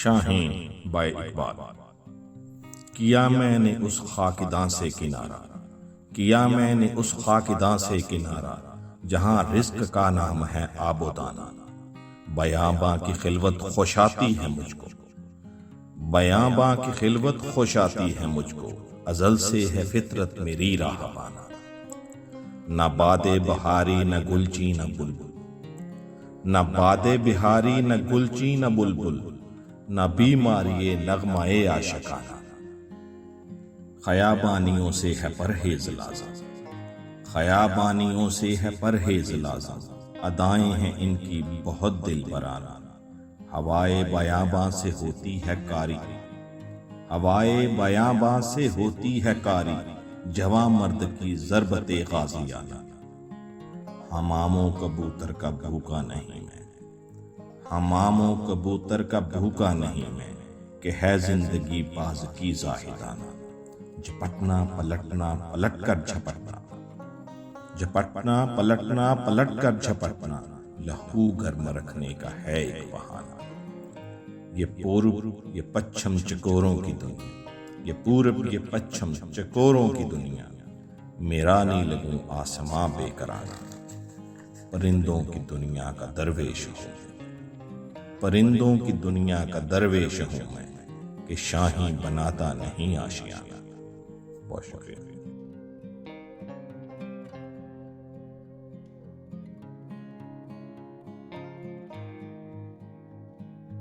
شاہین bye Iqbal. کیا میں نے اس خاکداں سے کنارہ، کیا میں نے اس خاکداں سے کنارہ، جہاں رزق کا نام ہے آب و دانہ۔ بیاباں کی خلوت خوش آتی ہے مجھ کو، بیاباں کی خلوت خوش آتی ہے مجھ کو، ازل سے ہے فطرت میری راہ بانا۔ نہ باد بہاری نہ گلچی نہ بلبل، نہ باد بہاری نہ گلچی نہ بلبل، نہ بیماری نغمہ عاشقانہ۔ خیابانیوں سے ہے پرہیز لازم، خیابانیوں سے ہے پرہیز لازم، ادائیں ہیں ان کی بہت دل برانہ۔ ہوائے بیاباں سے ہوتی ہے کاری، ہوائے بیاباں سے ہوتی ہے کاری، جواں مرد کی ضربت غازیانہ۔ حماموں کبوتر کا بھوکا نہیں میں، حماموں کبوتر کا بھوکا نہیں میں، کہ ہے زندگی باز کی زاہدانہ۔ جھپٹنا پلٹنا پلٹ کر جھپٹنا، جھپٹنا پلٹنا پلٹ کر جھپٹنا، لہو گرم رکھنے کا ہے ایک بہانہ۔ یہ پورب یہ پچھم چکوروں کی دنیا، یہ پورب یہ پچھم چکوروں کی دنیا، میرا نہیں لگوں آسماں بے کرانہ۔ پرندوں کی دنیا کا درویش ہوں میں، پرندوں کی دنیا کا درویش ہوں میں، کہ شاہیں بناتا نہیں آشیانہ۔ بہت شکریہ۔